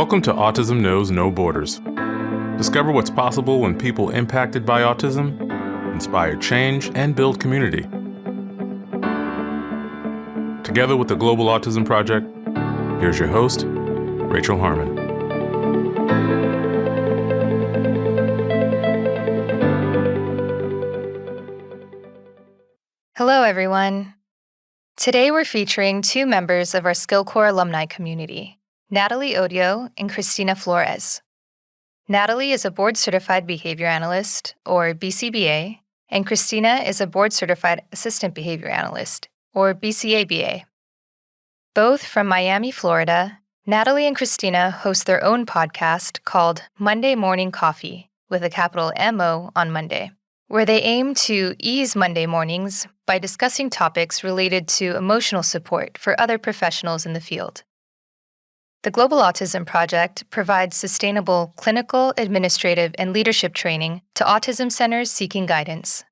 Welcome to Autism Knows No Borders. Discover what's possible when people impacted by autism inspire change and build community. Together with the Global Autism Project, here's your host, Rachel Harmon. Hello, everyone. Today we're featuring two members of our SkillCorps Alumni community, Natalie Odio and Christina Flores. Natalie is a Board Certified Behavior Analyst, or BCBA, and Christina is a Board Certified Assistant Behavior Analyst, or BCABA. Both from Miami, Florida, Natalie and Christina host their own podcast called Monday Morning Coffee, with a capital M-O on Monday, where they aim to ease Monday mornings by discussing topics related to emotional support for other professionals in the field. The Global Autism Project provides sustainable clinical, administrative, and leadership training to autism centers seeking guidance.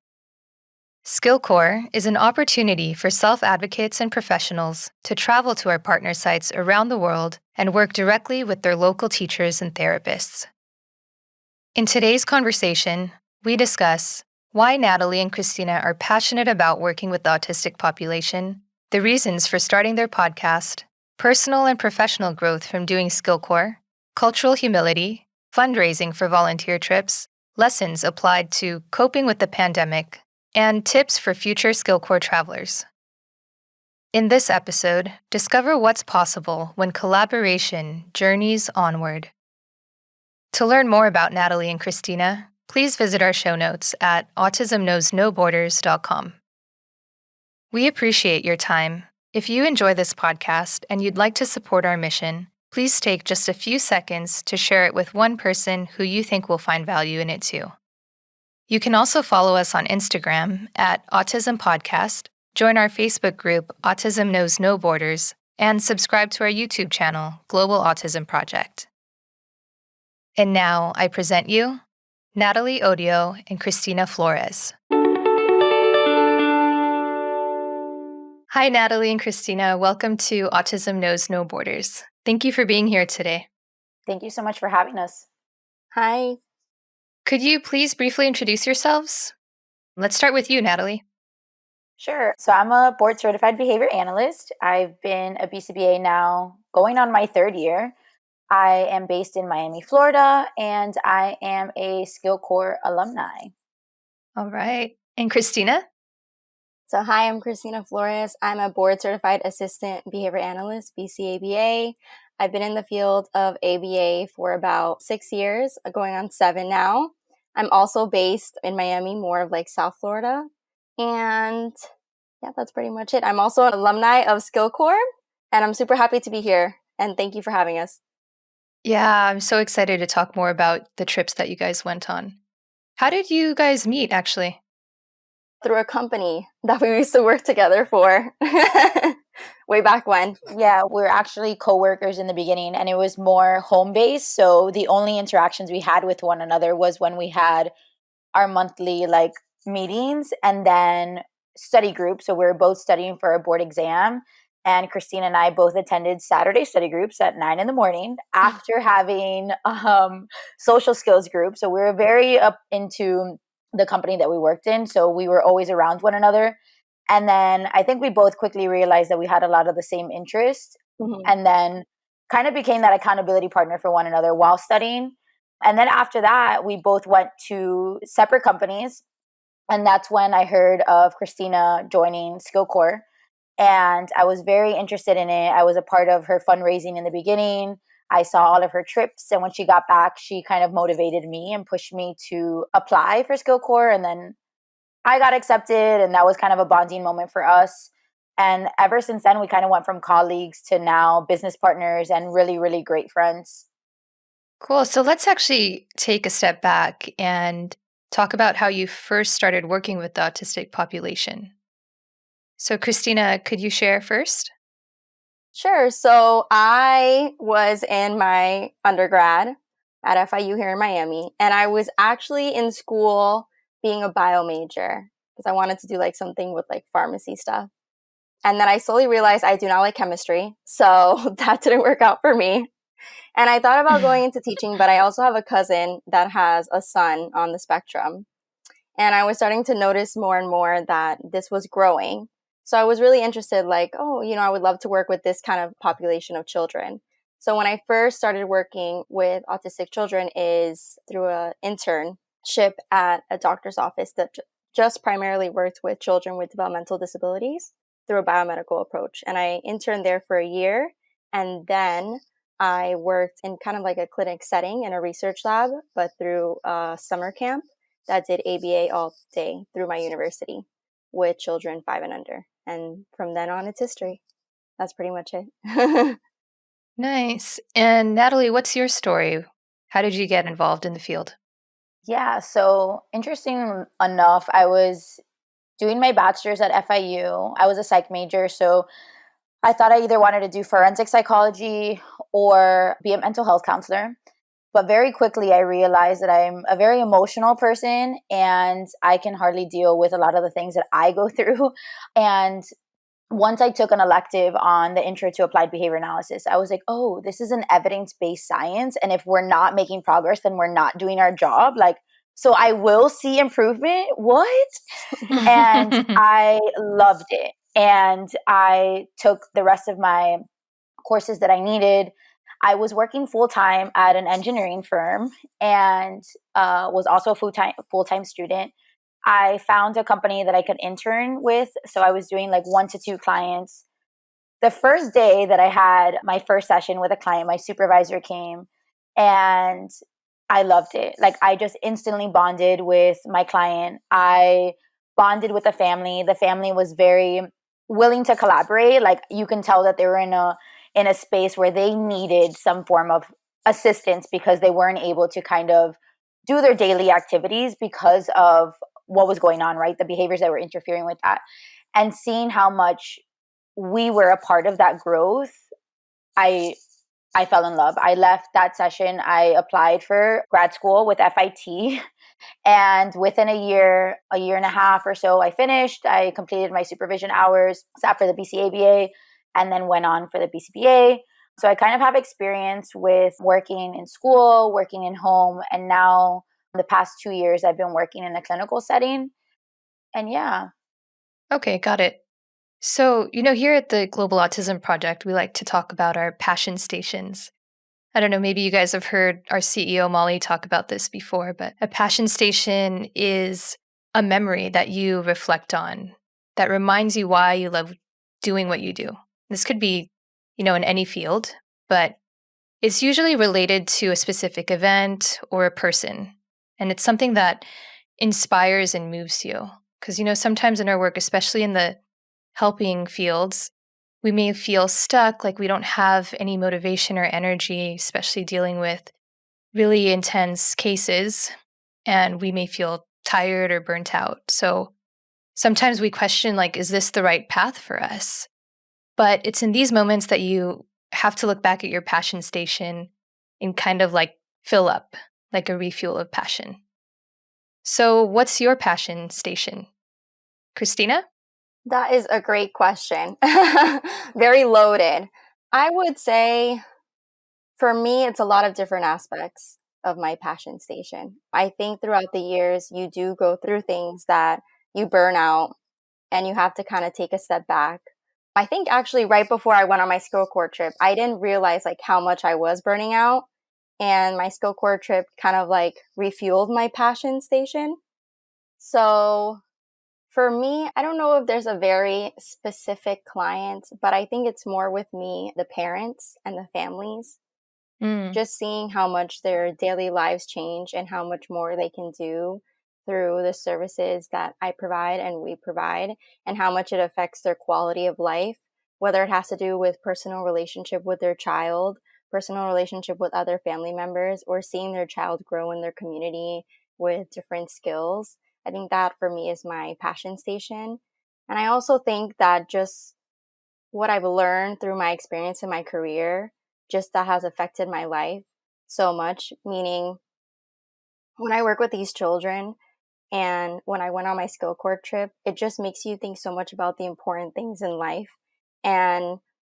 SkillCorps is an opportunity for self-advocates and professionals to travel to our partner sites around the world and work directly with their local teachers and therapists. In today's conversation, we discuss why Natalie and Christina are passionate about working with the autistic population, the reasons for starting their podcast, personal and professional growth from doing SkillCorps, cultural humility, fundraising for volunteer trips, lessons applied to coping with the pandemic, and tips for future SkillCorps travelers. In this episode, discover what's possible when collaboration journeys onward. To learn more about Natalie and Christina, please visit our show notes at autismknowsnoborders.com. We appreciate your time. If you enjoy this podcast and you'd like to support our mission, please take just a few seconds to share it with one person who you think will find value in it too. You can also follow us on Instagram at Autism Podcast, join our Facebook group Autism Knows No Borders, and subscribe to our YouTube channel, Global Autism Project. And now I present you Natalie Odio and Christina Flores. Hi, Natalie and Christina. Welcome to Autism Knows No Borders. Thank you for being here today. Thank you so much for having us. Hi. Could you please briefly introduce yourselves? Let's start with you, Natalie. Sure. So I'm a Board Certified Behavior Analyst. I've been a BCBA now going on my third year. I am based in Miami, Florida, and I am a SkillCorps alumni. All right. And Christina? So hi, I'm Christina Flores. I'm a Board Certified Assistant Behavior Analyst, BCABA. I've been in the field of ABA for about 6 years, going on 7 now. I'm also based in Miami, more of like South Florida. And yeah, that's pretty much it. I'm also an alumni of SkillCorps, and I'm super happy to be here. And thank you for having us. Yeah, I'm so excited to talk more about the trips that you guys went on. How did you guys meet, actually? Through a company that we used to work together for way back when. Yeah, we were actually co-workers in the beginning, and it was more home-based. So the only interactions we had with one another was when we had our monthly meetings and then study groups. So we were both studying for a board exam. And Christina and I both attended Saturday study groups at 9 a.m. after having social skills groups. So we were very up into the company that we worked in. So we were always around one another. And then I think we both quickly realized that we had a lot of the same interests, and then kind of became that accountability partner for one another while studying. And then after that, we both went to separate companies. And that's when I heard of Christina joining SkillCorps. And I was very interested in it. I was a part of her fundraising in the beginning. I saw all of her trips. And when she got back, she kind of motivated me and pushed me to apply for SkillCorps. And then I got accepted. And that was kind of a bonding moment for us. And ever since then, we kind of went from colleagues to now business partners and really, really great friends. Cool. So let's actually take a step back and talk about how you first started working with the autistic population. So Christina, could you share first? Sure. So I was in my undergrad at FIU here in Miami, and I was actually in school being a bio major because I wanted to do something with pharmacy stuff. And then I slowly realized I do not like chemistry, so that didn't work out for me. And I thought about going into teaching, but I also have a cousin that has a son on the spectrum. And I was starting to notice more and more that this was growing. So I was really interested, like, oh, I would love to work with this kind of population of children. So when I first started working with autistic children is through an internship at a doctor's office that just primarily worked with children with developmental disabilities through a biomedical approach. And I interned there for a year. And then I worked in kind of like a clinic setting in a research lab, but through a summer camp that did ABA all day through my university with children 5 and under. And from then on, it's history. That's pretty much it. Nice. And Natalie, what's your story? How did you get involved in the field? Yeah, so interesting enough, I was doing my bachelor's at FIU. I was a psych major, so I thought I either wanted to do forensic psychology or be a mental health counselor. But very quickly, I realized that I'm a very emotional person and I can hardly deal with a lot of the things that I go through. And once I took an elective on the intro to applied behavior analysis, I was like, oh, this is an evidence-based science. And if we're not making progress, then we're not doing our job. Like, so I will see improvement. What? And I loved it. And I took the rest of my courses that I needed. I was working full-time at an engineering firm and was also a full-time student. I found a company that I could intern with. So I was doing like 1 to 2 clients. The first day that I had my first session with a client, my supervisor came and I loved it. Like I just instantly bonded with my client. I bonded with the family. The family was very willing to collaborate. Like you can tell that they were in a space where they needed some form of assistance because they weren't able to kind of do their daily activities because of what was going on, right? The behaviors that were interfering with that. And seeing how much we were a part of that growth, I fell in love. I left that session. I applied for grad school with FIT. And within a year and a half or so, I finished. I completed my supervision hours, sat for the BCABA, and then went on for the BCBA. So I kind of have experience with working in school, working in home, and now the past 2 years, I've been working in a clinical setting. And yeah. Okay, got it. So, here at the Global Autism Project, we like to talk about our passion stations. I don't know, maybe you guys have heard our CEO, Molly, talk about this before, but a passion station is a memory that you reflect on that reminds you why you love doing what you do. This could be, in any field, but it's usually related to a specific event or a person. And it's something that inspires and moves you. Because, sometimes in our work, especially in the helping fields, we may feel stuck, like we don't have any motivation or energy, especially dealing with really intense cases, and we may feel tired or burnt out. So sometimes we question, like, is this the right path for us? But it's in these moments that you have to look back at your passion station and kind of like fill up, like a refuel of passion. So what's your passion station? Christina? That is a great question. Very loaded. I would say for me, it's a lot of different aspects of my passion station. I think throughout the years, you do go through things that you burn out and you have to kind of take a step back. I think actually right before I went on my SkillCorps trip, I didn't realize like how much I was burning out. And my SkillCorps trip kind of like refueled my passion station. So for me, I don't know if there's a very specific client, but I think it's more with me, the parents and the families, just seeing how much their daily lives change and how much more they can do through the services that I provide and we provide, and how much it affects their quality of life, whether it has to do with personal relationship with their child, personal relationship with other family members, or seeing their child grow in their community with different skills. I think that for me is my passion station. And I also think that just what I've learned through my experience in my career, just that has affected my life so much. Meaning when I work with these children and when I went on my SkillCorps trip, it just makes you think so much about the important things in life. And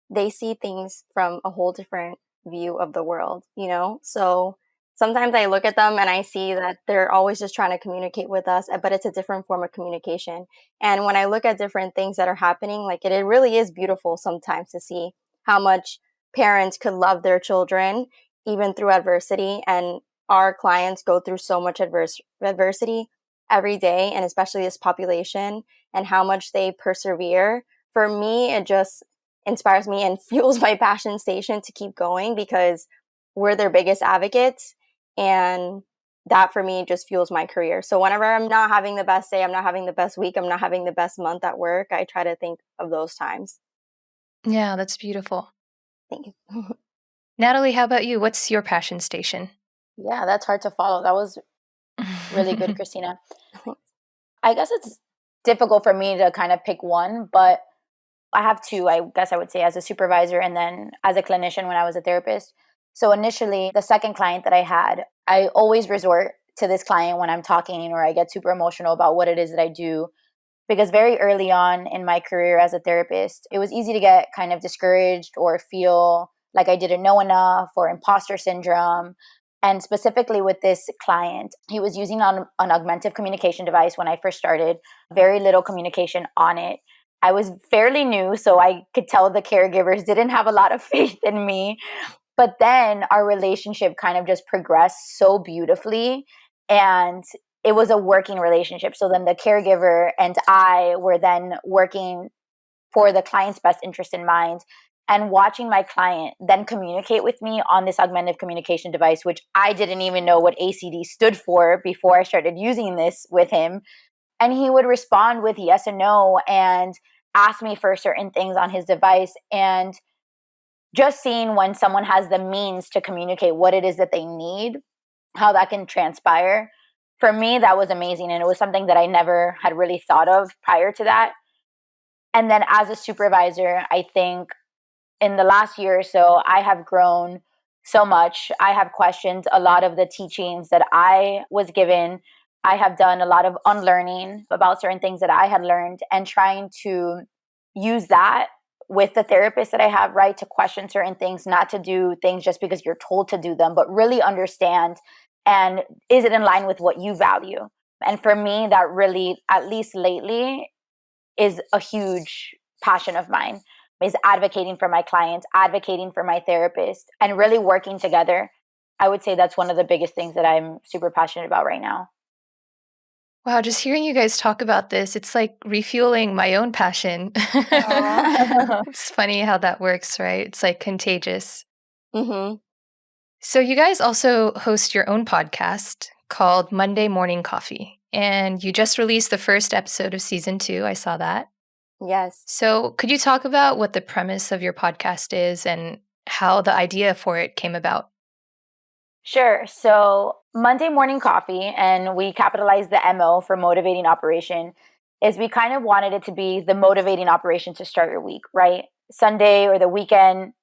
they see things from a whole different view of the world, you know? So sometimes I look at them and I see that they're always just trying to communicate with us, but it's a different form of communication. And when I look at different things that are happening, like it really is beautiful sometimes to see how much parents could love their children even through adversity. And our clients go through so much adversity every day, and especially this population, and how much they persevere. For me, it just inspires me and fuels my passion station to keep going, because we're their biggest advocates. And that for me just fuels my career. So whenever I'm not having the best day, I'm not having the best week, I'm not having the best month at work, I try to think of those times. Yeah, that's beautiful. Thank you. Natalie, how about you? What's your passion station? Yeah, that's hard to follow. That was really good, Christina. I guess it's difficult for me to kind of pick one, but I have two, I guess I would say, as a supervisor and then as a clinician when I was a therapist. So initially, the second client that I had, I always resort to this client when I'm talking or I get super emotional about what it is that I do. Because very early on in my career as a therapist, it was easy to get kind of discouraged or feel like I didn't know enough or imposter syndrome. And specifically with this client, he was using an augmentative communication device when I first started, very little communication on it. I was fairly new, so I could tell the caregivers didn't have a lot of faith in me. But then our relationship kind of just progressed so beautifully. And it was a working relationship. So then the caregiver and I were then working for the client's best interest in mind, and watching my client then communicate with me on this augmentative communication device, which I didn't even know what ACD stood for before I started using this with him. And he would respond with yes and no and ask me for certain things on his device. And just seeing when someone has the means to communicate what it is that they need, how that can transpire, for me, that was amazing. And it was something that I never had really thought of prior to that. And then as a supervisor, I think in the last year or so, I have grown so much. I have questioned a lot of the teachings that I was given. I have done a lot of unlearning about certain things that I had learned and trying to use that with the therapist that I have, right, to question certain things, not to do things just because you're told to do them, but really understand, and is it in line with what you value? And for me, that really, at least lately, is a huge passion of mine, is advocating for my clients, advocating for my therapist, and really working together. I would say that's one of the biggest things that I'm super passionate about right now. Wow, just hearing you guys talk about this, it's like refueling my own passion. It's funny how that works, right? It's like contagious. Mm-hmm. So, you guys also host your own podcast called Monday Morning Coffee, and you just released the first episode of season 2. I saw that. Yes. So, could you talk about what the premise of your podcast is and how the idea for it came about? Sure. So Monday Morning Coffee, and we capitalized the MO for motivating operation, is we kind of wanted it to be the motivating operation to start your week, right? Sunday or the weekend.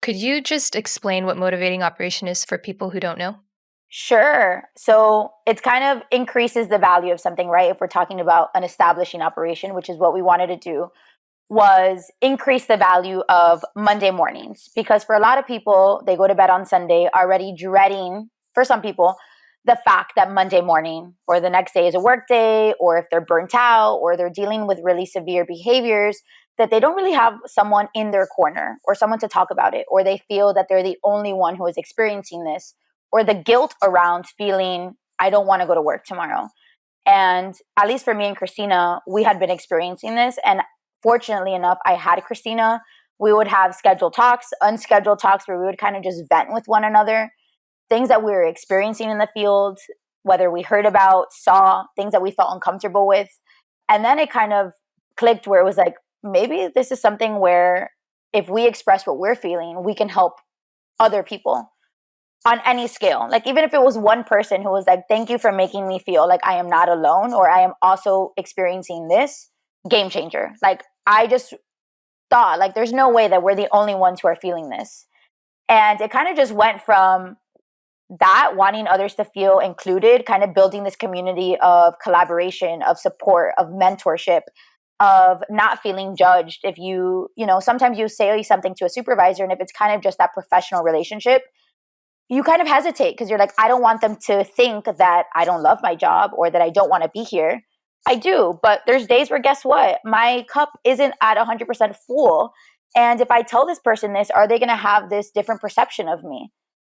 Could you just explain what motivating operation is for people who don't know? Sure. So it kind of increases the value of something, right? If we're talking about an establishing operation, which is what we wanted to do, was increase the value of Monday mornings. Because for a lot of people, they go to bed on Sunday already dreading, for some people, the fact that Monday morning or the next day is a work day, or if they're burnt out or they're dealing with really severe behaviors, that they don't really have someone in their corner or someone to talk about it, or they feel that they're the only one who is experiencing this, or the guilt around feeling, I don't want to go to work tomorrow. And at least for me and Christina, we had been experiencing this. And fortunately enough, I had Christina. We would have scheduled talks, unscheduled talks, where we would kind of just vent with one another, things that we were experiencing in the field, whether we heard about, saw, things that we felt uncomfortable with. And then it kind of clicked where it was like, maybe this is something where if we express what we're feeling, we can help other people on any scale. Like, even if it was one person who was like, thank you for making me feel like I am not alone, or I am also experiencing this, game changer. Like, I just thought, like, there's no way that we're the only ones who are feeling this. And it kind of just went from that, wanting others to feel included, kind of building this community of collaboration, of support, of mentorship. of not feeling judged. If sometimes you say something to a supervisor, and if it's kind of just that professional relationship, you kind of hesitate because you're like, I don't want them to think that I don't love my job or that I don't want to be here. I do, but there's days where, guess what? My cup isn't at 100% full. And if I tell this person this, are they going to have this different perception of me?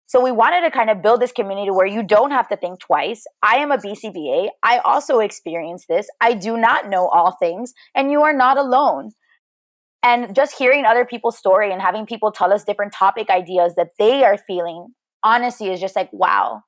So we wanted to kind of build this community where you don't have to think twice. I am a BCBA. I also experienced this. I do not know all things, and you are not alone. And just hearing other people's story and having people tell us different topic ideas that they are feeling, honestly, is just like, wow.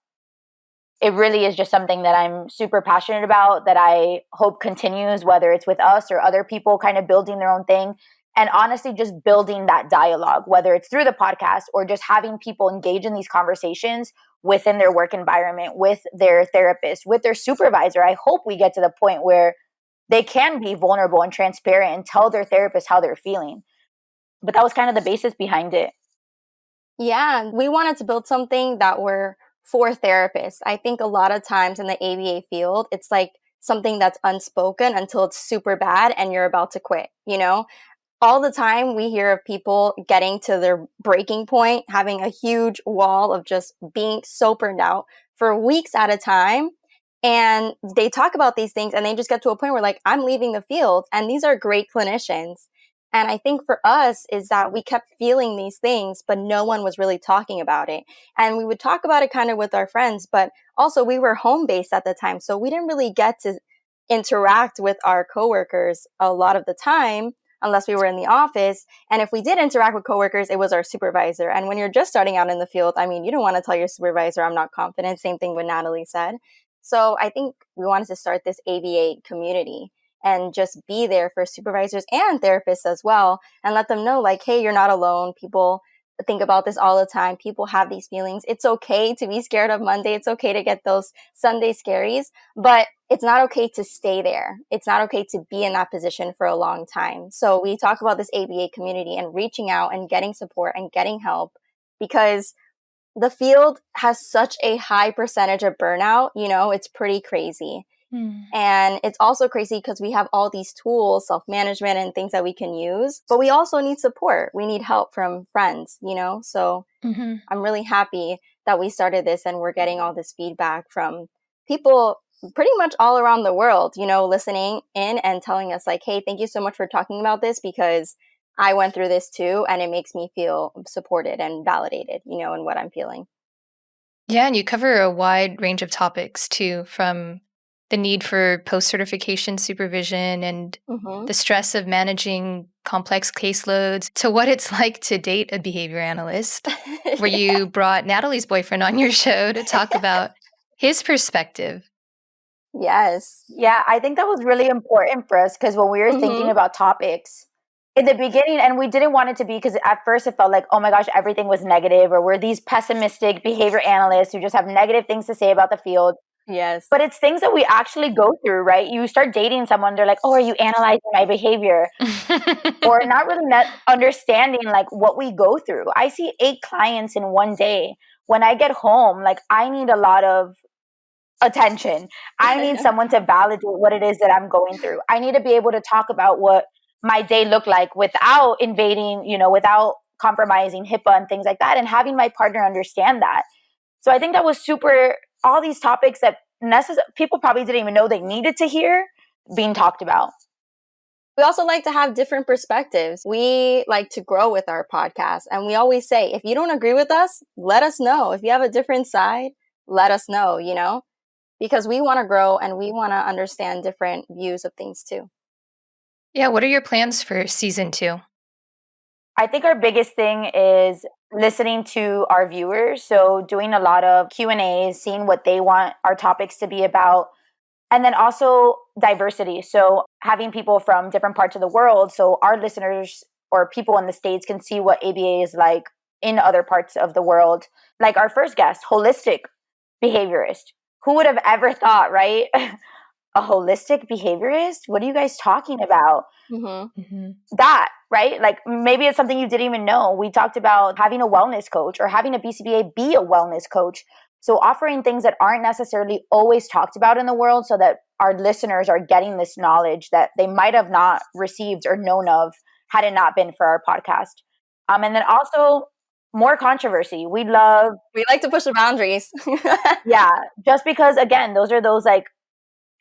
It really is just something that I'm super passionate about, that I hope continues, whether it's with us or other people kind of building their own thing. And honestly, just building that dialogue, whether it's through the podcast or just having people engage in these conversations within their work environment, with their therapist, with their supervisor. I hope we get to the point where they can be vulnerable and transparent and tell their therapist how they're feeling. But that was kind of the basis behind it. Yeah, we wanted to build something that were for therapists. I think a lot of times in the ABA field, it's like something that's unspoken until it's super bad and you're about to quit, All the time we hear of people getting to their breaking point, having a huge wall of just being so burned out for weeks at a time. And they talk about these things and they just get to a point where like, I'm leaving the field. And these are great clinicians. And I think for us is that we kept feeling these things, but no one was really talking about it. And we would talk about it kind of with our friends, but also we were home-based at the time. So we didn't really get to interact with our coworkers a lot of the time, unless we were in the office. And if we did interact with coworkers, it was our supervisor. And when you're just starting out in the field, I mean, you don't want to tell your supervisor, I'm not confident. Same thing what Natalie said. So I think we wanted to start this ABA community and just be there for supervisors and therapists as well, and let them know like, hey, you're not alone. People think about this all the time. People have these feelings. It's okay to be scared of Monday. It's okay to get those Sunday scaries, but it's not okay to stay there. It's not okay to be in that position for a long time. So we talk about this ABA community and reaching out and getting support and getting help, because the field has such a high percentage of burnout. It's pretty crazy. And it's also crazy because we have all these tools, self-management and things that we can use, but we also need support. We need help from friends, So I'm really happy that we started this and we're getting all this feedback from people pretty much all around the world, listening in and telling us like, hey, thank you so much for talking about this because I went through this too. And it makes me feel supported and validated, in what I'm feeling. Yeah, and you cover a wide range of topics too, from the need for post-certification supervision and the stress of managing complex caseloads to what it's like to date a behavior analyst, where you brought Natalie's boyfriend on your show to talk about his perspective. Yes. Yeah, I think that was really important for us because when we were thinking about topics in the beginning, and we didn't want it to be, because at first it felt like, oh my gosh, everything was negative, or we're these pessimistic behavior analysts who just have negative things to say about the field. Yes. But it's things that we actually go through, right? You start dating someone, they're like, oh, are you analyzing my behavior? Or not really understanding like what we go through. I see 8 clients in one day. When I get home, like I need a lot of attention. I need someone to validate what it is that I'm going through. I need to be able to talk about what my day looked like without invading, without compromising HIPAA and things like that, and having my partner understand that. So I think that was super, all these topics that people probably didn't even know they needed to hear being talked about. We also like to have different perspectives. We like to grow with our podcast. And we always say, if you don't agree with us, let us know. If you have a different side, let us know, because we want to grow and we want to understand different views of things too. Yeah, what are your plans for season 2? I think our biggest thing is listening to our viewers. So doing a lot of Q&As, seeing what they want our topics to be about. And then also diversity. So having people from different parts of the world, so our listeners or people in the States can see what ABA is like in other parts of the world. Like our first guest, holistic behaviorist. Who would have ever thought, right? A holistic behaviorist? What are you guys talking about? That, right? Like maybe it's something you didn't even know. We talked about having a wellness coach or having a BCBA be a wellness coach. So offering things that aren't necessarily always talked about in the world so that our listeners are getting this knowledge that they might have not received or known of had it not been for our podcast. And then also more controversy. We like to push the boundaries. yeah, just because, again, those are those like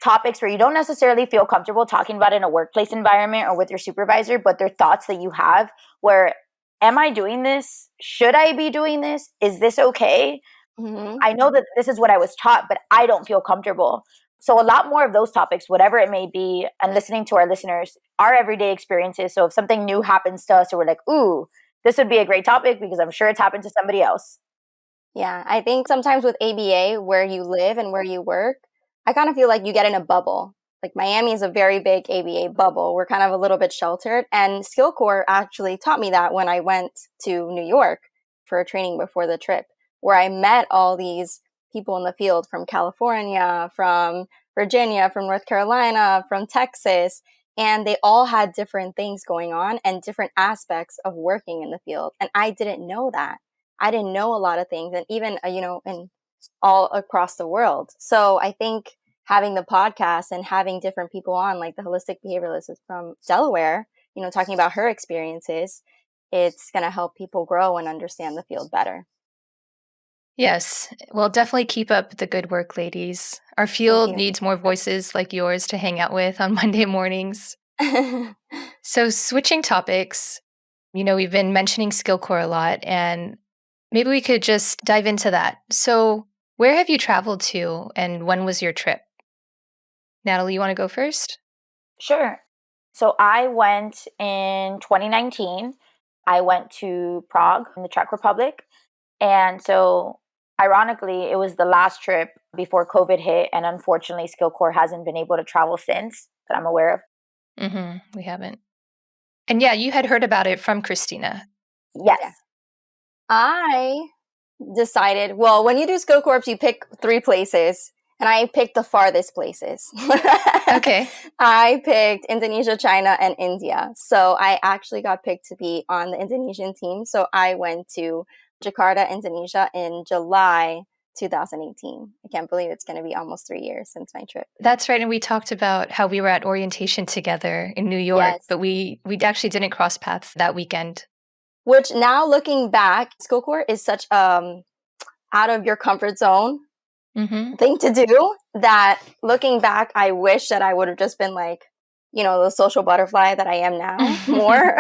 topics where you don't necessarily feel comfortable talking about in a workplace environment or with your supervisor, but they're thoughts that you have where, am I doing this? Should I be doing this? Is this okay? Mm-hmm. I know that this is what I was taught, but I don't feel comfortable. So a lot more of those topics, whatever it may be, and listening to our listeners, our everyday experiences. So if something new happens to us or we're like, ooh, this would be a great topic because I'm sure it's happened to somebody else. Yeah, I think sometimes with ABA, where you live and where you work, I kind of feel like you get in a bubble. Like Miami is a very big ABA bubble. We're kind of a little bit sheltered. And SkillCorps actually taught me that when I went to New York for a training before the trip, where I met all these people in the field from California, from Virginia, from North Carolina, from Texas. And they all had different things going on and different aspects of working in the field. And I didn't know that. I didn't know a lot of things, and even, in all across the world. So I think having the podcast and having different people on, like the holistic behavioralist from Delaware, talking about her experiences, it's going to help people grow and understand the field better. Yes. Well, definitely keep up the good work, ladies. Our field needs more voices like yours to hang out with on Monday mornings. So switching topics, we've been mentioning SkillCorps a lot, and maybe we could just dive into that. So where have you traveled to and when was your trip? Natalie, you want to go first? Sure. So I went in 2019. I went to Prague in the Czech Republic. And so ironically, it was the last trip before COVID hit. And unfortunately, SkillCorps hasn't been able to travel since that I'm aware of. Mm-hmm. We haven't. And yeah, you had heard about it from Christina. Yes. Yeah. I decided, well, when you do SkillCorps, you pick 3 places. And I picked the farthest places. Okay. I picked Indonesia, China, and India. So I actually got picked to be on the Indonesian team. So I went to Jakarta, Indonesia in July 2018. I can't believe it's going to be almost 3 years since my trip. That's right. And we talked about how we were at orientation together in New York, Yes. But we actually didn't cross paths that weekend. Which now looking back, SkillCorps is such out of your comfort zone thing to do that looking back, I wish that I would have just been like, the social butterfly that I am now more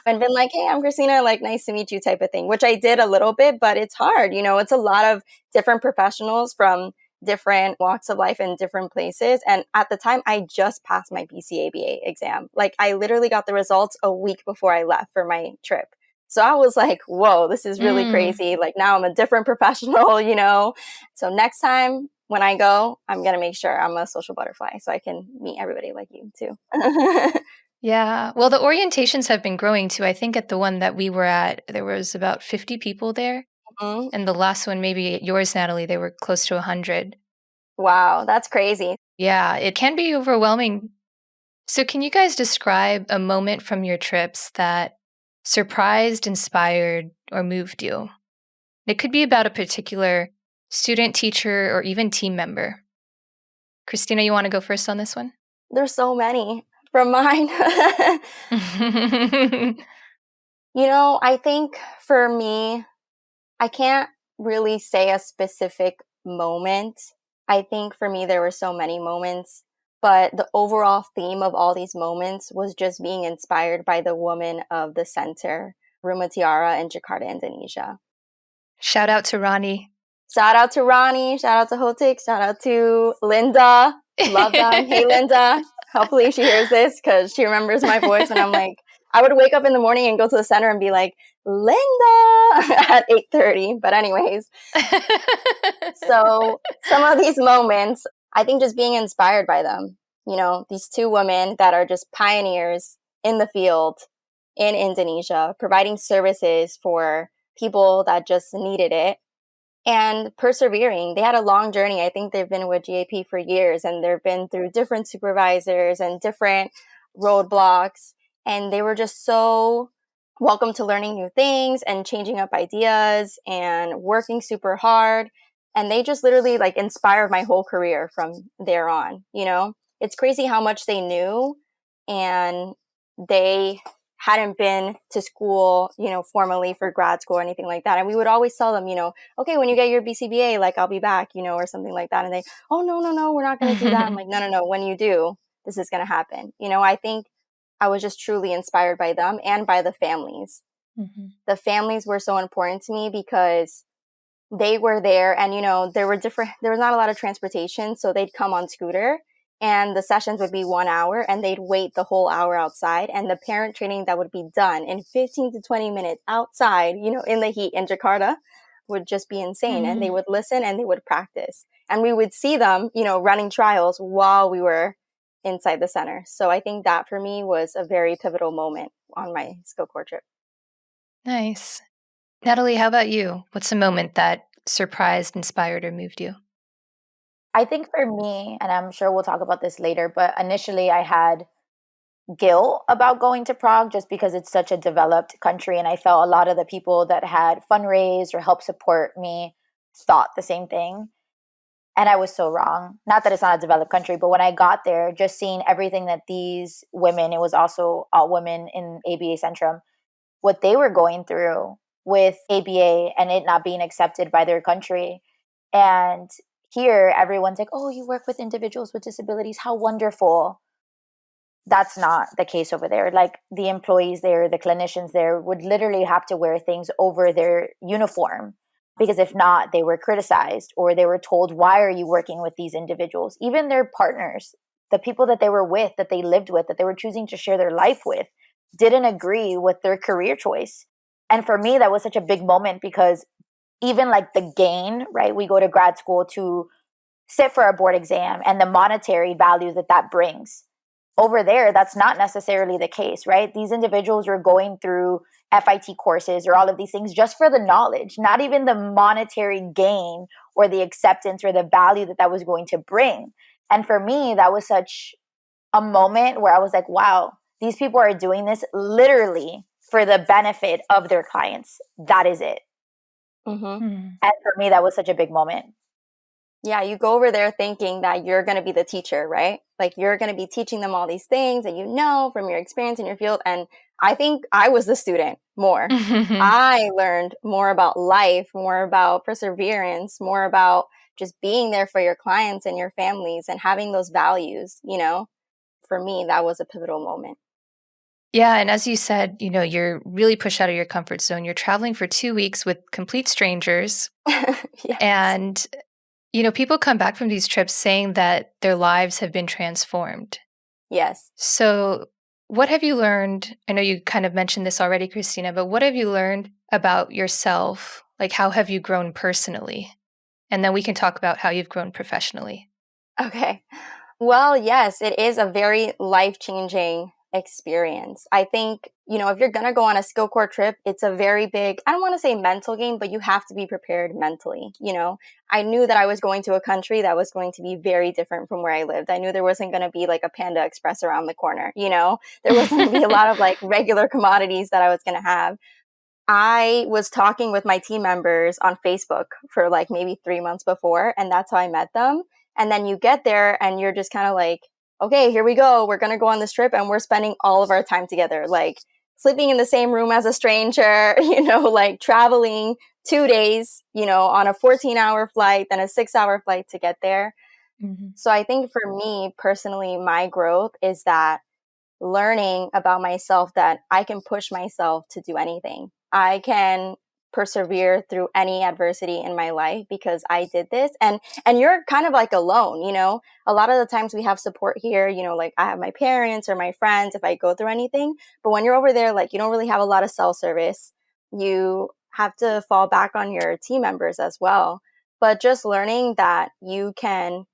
and been like, hey, I'm Christina, like, nice to meet you type of thing, which I did a little bit, but it's hard. It's a lot of different professionals from different walks of life in different places. And at the time, I just passed my BCABA exam. Like, I literally got the results a week before I left for my trip. So I was like, whoa, this is really crazy. Like, now I'm a different professional, So next time when I go, I'm going to make sure I'm a social butterfly so I can meet everybody like you too. Yeah. Well, the orientations have been growing too. I think at the one that we were at, there was about 50 people there. Mm-hmm. And the last one, maybe at yours, Natalie, they were close to 100. Wow, that's crazy. Yeah, it can be overwhelming. So can you guys describe a moment from your trips that surprised, inspired, or moved you? It could be about a particular student, teacher, or even team member. Christina, you want to go first on this one? There's so many from mine. I think for me, I can't really say a specific moment. I think for me, there were so many moments, but the overall theme of all these moments was just being inspired by the woman of the center, Rumah Tiara in Jakarta, Indonesia. Shout out to Ronnie. Shout out to Ronnie. Shout out to Hotik. Shout out to Linda. Love them. Hey, Linda. Hopefully she hears this because she remembers my voice. And I'm like, I would wake up in the morning and go to the center and be like, Linda at 8:30. But anyways, so some of these moments, I think just being inspired by them, these 2 women that are just pioneers in the field in Indonesia, providing services for people that just needed it and persevering. They had a long journey. I think they've been with GAP for years and they've been through different supervisors and different roadblocks. And they were just so welcome to learning new things and changing up ideas and working super hard. And they just literally like inspired my whole career from there on. It's crazy how much they knew, and they hadn't been to school, formally for grad school or anything like that. And we would always tell them, okay, when you get your BCBA, like I'll be back, or something like that. And they, oh, no, we're not going to do that. I'm like, no, when you do, this is going to happen. I think I was just truly inspired by them and by the families. Mm-hmm. The families were so important to me because they were there, and there was not a lot of transportation, so they'd come on scooter, and the sessions would be 1 hour, and they'd wait the whole hour outside, and the parent training that would be done in 15 to 20 minutes outside, in the heat in Jakarta, would just be insane. And they would listen and they would practice, and we would see them running trials while we were inside the center. So I think that for me was a very pivotal moment on my SkillCorps trip. Nice. Natalie, how about you? What's a moment that surprised, inspired, or moved you? I think for me, and I'm sure we'll talk about this later, but initially I had guilt about going to Prague just because it's such a developed country. And I felt a lot of the people that had fundraised or helped support me thought the same thing. And I was so wrong. Not that it's not a developed country, but when I got there, just seeing everything that these women, it was also all women in ABA Centrum, what they were going through with ABA and it not being accepted by their country. And here, everyone's like, oh, you work with individuals with disabilities. How wonderful. That's not the case over there. Like the employees there, the clinicians there would literally have to wear things over their uniform because if not, they were criticized or they were told, why are you working with these individuals? Even their partners, the people that they were with, that they lived with, that they were choosing to share their life with, didn't agree with their career choice. And for me, that was such a big moment because even like the gain, right? We go to grad school to sit for a board exam and the monetary value that brings. Over there, that's not necessarily the case, right? These individuals were going through FIT courses or all of these things just for the knowledge, not even the monetary gain or the acceptance or the value that was going to bring. And for me, that was such a moment where I was like, wow, these people are doing this literally for the benefit of their clients. That is it. Mm-hmm. And for me, that was such a big moment. Yeah, you go over there thinking that you're going to be the teacher, right? Like you're going to be teaching them all these things that from your experience in your field. And I think I was the student more. I learned more about life, more about perseverance, more about just being there for your clients and your families and having those values, For me, that was a pivotal moment. Yeah, and as you said, you're really pushed out of your comfort zone. You're traveling for 2 weeks with complete strangers. Yes. And people come back from these trips saying that their lives have been transformed. Yes. So what have you learned? I know you kind of mentioned this already, Christina, but what have you learned about yourself? Like, how have you grown personally? And then we can talk about how you've grown professionally. Okay. Well, yes, it is a very life-changing experience. I think, if you're going to go on a SkillCorps trip, it's a very big, I don't want to say mental game, but you have to be prepared mentally. I knew that I was going to a country that was going to be very different from where I lived. I knew there wasn't going to be like a Panda Express around the corner, there was going to be a lot of like regular commodities that I was going to have. I was talking with my team members on Facebook for like maybe 3 months before, and that's how I met them. And then you get there and you're just kind of like, okay, here we go. We're going to go on this trip and we're spending all of our time together, like sleeping in the same room as a stranger, like traveling 2 days, on a 14-hour flight, then a 6-hour flight to get there. Mm-hmm. So I think for me personally, my growth is that learning about myself that I can push myself to do anything. I can persevere through any adversity in my life because I did this. And you're kind of like alone, a lot of the times we have support here, like I have my parents or my friends if I go through anything. But when you're over there, like you don't really have a lot of self-service. You have to fall back on your team members as well. But just learning that you can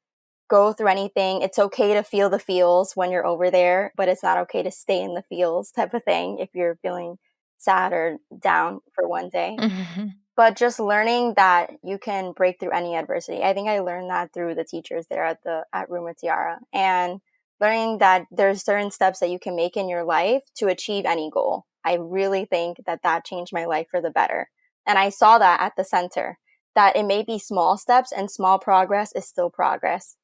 go through anything. It's okay to feel the feels when you're over there, but it's not okay to stay in the feels type of thing if you're feeling sad or down for one day. Mm-hmm. But just learning that you can break through any adversity. I think I learned that through the teachers there at Ruma Tiara, and learning that there's certain steps that you can make in your life to achieve any goal. I really think that changed my life for the better. And I saw that at the center. that it may be small steps and small progress is still progress.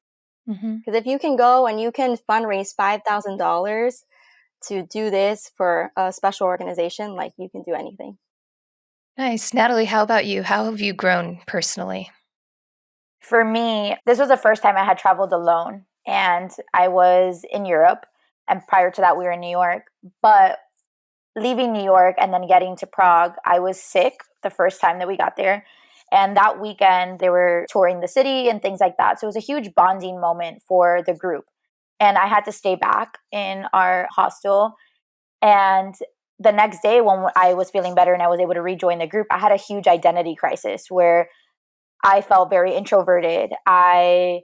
Because if you can go and you can fundraise $5,000 to do this for a special organization, like you can do anything. Nice. Natalie, how about you? How have you grown personally? For me, this was the first time I had traveled alone, and I was in Europe. And prior to that, we were in New York. But leaving New York and then getting to Prague, I was sick the first time that we got there. And that weekend, they were touring the city and things like that. So it was a huge bonding moment for the group. And I had to stay back in our hostel. And the next day, when I was feeling better and I was able to rejoin the group, I had a huge identity crisis where I felt very introverted. I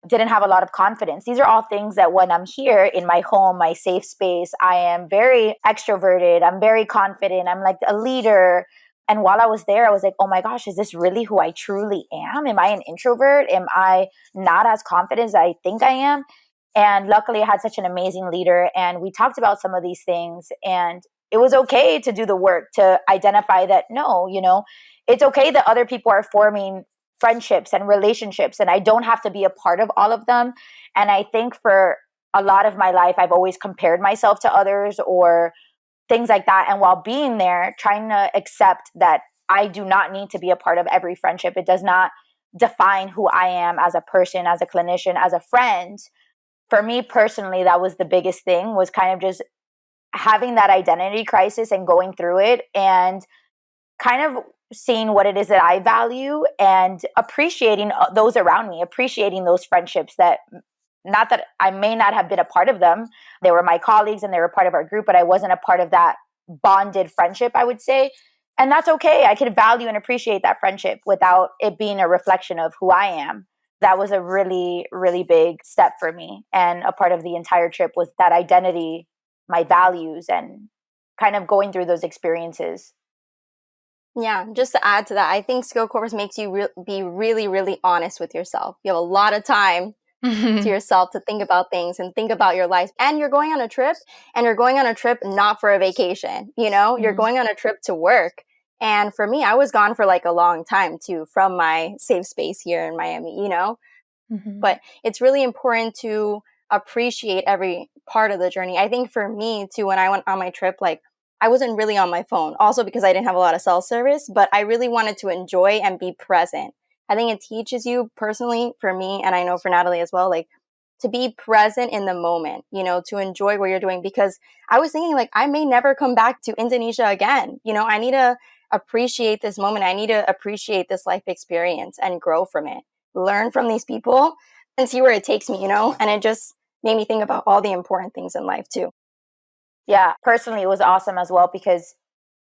didn't have a lot of confidence. These are all things that when I'm here in my home, my safe space, I am very extroverted. I'm very confident. I'm like a leader. And while I was there, I was like, oh my gosh, is this really who I truly am? Am I an introvert? Am I not as confident as I think I am? And luckily, I had such an amazing leader. And we talked about some of these things. And it was okay to do the work to identify that, no, it's okay that other people are forming friendships and relationships, and I don't have to be a part of all of them. And I think for a lot of my life, I've always compared myself to others or things like that. And while being there, trying to accept that I do not need to be a part of every friendship. It does not define who I am as a person, as a clinician, as a friend. For me personally, that was the biggest thing, was kind of just having that identity crisis and going through it and kind of seeing what it is that I value and appreciating those around me, appreciating those friendships that, not that I may not have been a part of them. They were my colleagues and they were part of our group, but I wasn't a part of that bonded friendship, I would say. And that's okay. I could value and appreciate that friendship without it being a reflection of who I am. That was a really, really big step for me. And a part of the entire trip was that identity, my values, and kind of going through those experiences. Yeah, just to add to that, I think SkillCorps makes you be really, really honest with yourself. You have a lot of time to yourself to think about things and think about your life. And you're going on a trip, and you're going on a trip not for a vacation, you're going on a trip to work. And for me, I was gone for like a long time too, from my safe space here in Miami, But it's really important to appreciate every part of the journey. I think for me too, when I went on my trip, like I wasn't really on my phone, also because I didn't have a lot of cell service, but I really wanted to enjoy and be present. I think it teaches you personally, for me, and I know for Natalie as well, like to be present in the moment, to enjoy what you're doing. Because I was thinking like, I may never come back to Indonesia again. I need to appreciate this moment. I need to appreciate this life experience and grow from it, learn from these people and see where it takes me, and it just made me think about all the important things in life too. Yeah, personally, it was awesome as well because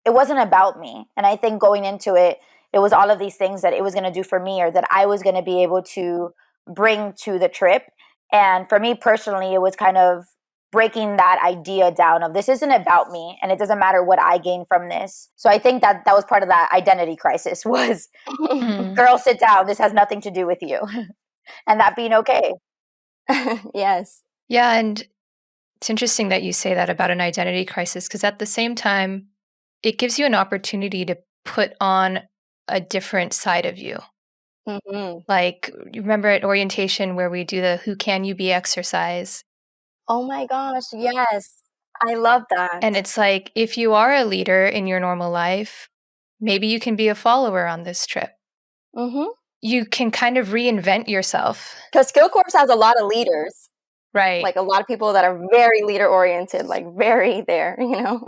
it wasn't about me. And I think going into it, it was all of these things that it was going to do for me or that I was going to be able to bring to the trip. And for me personally, it was kind of breaking that idea down of this isn't about me and it doesn't matter what I gain from this. So I think that was part of that identity crisis was, girl, sit down. This has nothing to do with you. And that being okay. Yes. Yeah, and it's interesting that you say that about an identity crisis because at the same time, it gives you an opportunity to put on a different side of you. Like, you remember at orientation where we do the Who Can You Be exercise? Oh my gosh, yes. I love that. And it's like, if you are a leader in your normal life, maybe you can be a follower on this trip. You can kind of reinvent yourself. Because SkillCorps has a lot of leaders. Right. Like a lot of people that are very leader oriented, like very there,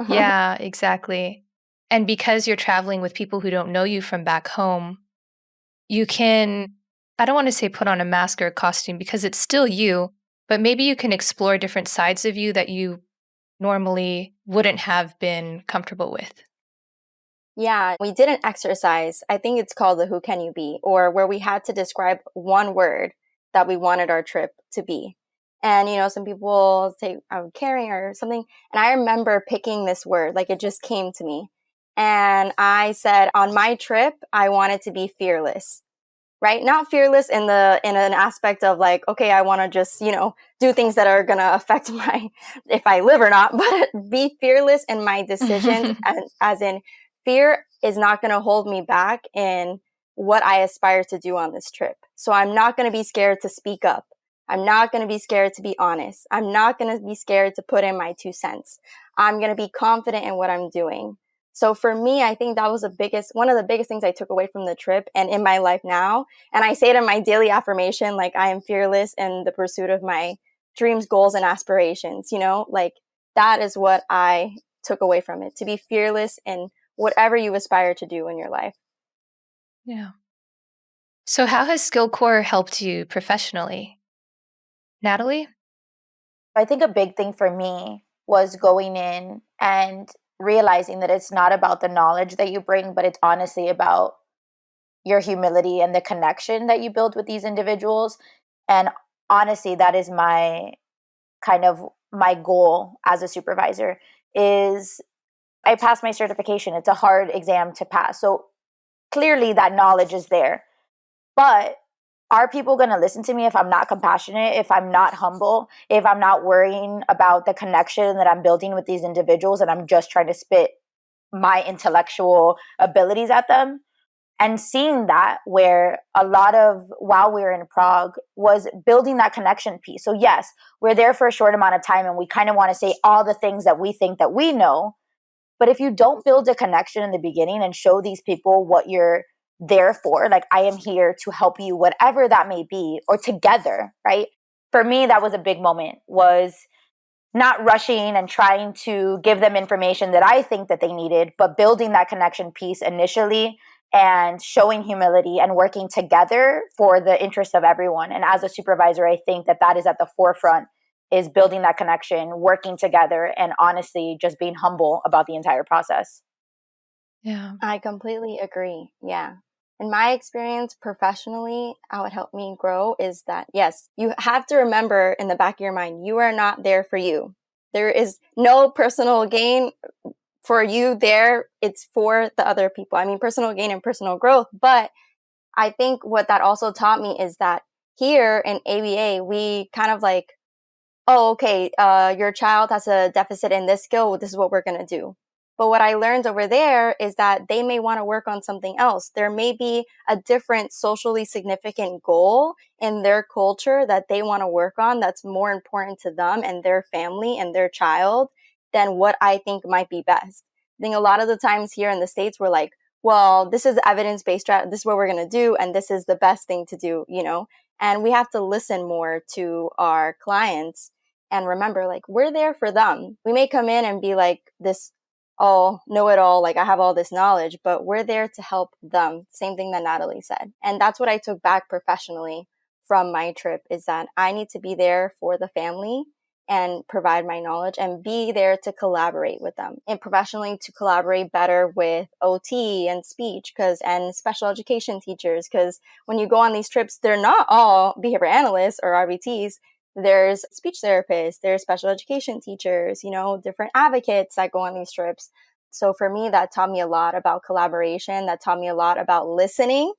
Yeah, exactly. And because you're traveling with people who don't know you from back home, you can, I don't want to say put on a mask or a costume because it's still you, but maybe you can explore different sides of you that you normally wouldn't have been comfortable with. Yeah, we did an exercise. I think it's called the Who Can You Be, or where we had to describe one word that we wanted our trip to be. And, some people say I'm caring or something. And I remember picking this word, like it just came to me. And I said, on my trip, I wanted to be fearless, right? Not fearless in an aspect of like, okay, I want to just, do things that are going to affect if I live or not, but be fearless in my decisions as in fear is not going to hold me back in what I aspire to do on this trip. So I'm not going to be scared to speak up. I'm not going to be scared to be honest. I'm not going to be scared to put in my 2 cents. I'm going to be confident in what I'm doing. So for me, I think that was one of the biggest things I took away from the trip and in my life now. And I say it in my daily affirmation, like I am fearless in the pursuit of my dreams, goals, and aspirations, like that is what I took away from it, to be fearless in whatever you aspire to do in your life. Yeah. So how has SkillCorps helped you professionally? Natalie? I think a big thing for me was going in and realizing that it's not about the knowledge that you bring, but it's honestly about your humility and the connection that you build with these individuals. And honestly, that is my goal as a supervisor. Is I passed my certification. It's a hard exam to pass. So clearly that knowledge is there. But are people going to listen to me if I'm not compassionate, if I'm not humble, if I'm not worrying about the connection that I'm building with these individuals and I'm just trying to spit my intellectual abilities at them? And seeing that, where a lot of, while we were in Prague, was building that connection piece. So yes, we're there for a short amount of time and we kind of want to say all the things that we think that we know. But if you don't build a connection in the beginning and show these people what you're there for, like I am here to help you, whatever that may be, or together, right? For me, that was a big moment, was not rushing and trying to give them information that I think that they needed, but building that connection piece initially and showing humility and working together for the interest of everyone. And as a supervisor, I think that that is at the forefront, is building that connection, working together, and honestly just being humble about the entire process. Yeah. I completely agree. Yeah. In my experience professionally, how it helped me grow is that, yes, you have to remember in the back of your mind, you are not there for you. There is no personal gain for you there. It's for the other people. I mean, personal gain and personal growth. But I think what that also taught me is that here in ABA, we kind of like, oh, okay, your child has a deficit in this skill. This is what we're going to do. But what I learned over there is that they may want to work on something else. There may be a different socially significant goal in their culture that they want to work on that's more important to them and their family and their child than what I think might be best. I think a lot of the times here in the States, we're like, well, this is evidence-based strategy. This is what we're going to do. And this is the best thing to do, and we have to listen more to our clients and remember, like, we're there for them. We may come in and be like this, oh, know-it-all, like I have all this knowledge, but we're there to help them. Same thing that Natalie said. And that's what I took back professionally from my trip, is that I need to be there for the family and provide my knowledge and be there to collaborate with them, and professionally to collaborate better with OT and speech and special education teachers. Because when you go on these trips, they're not all behavior analysts or RBTs. There's speech therapists, there's special education teachers, different advocates that go on these trips. So for me, that taught me a lot about collaboration. That taught me a lot about listening,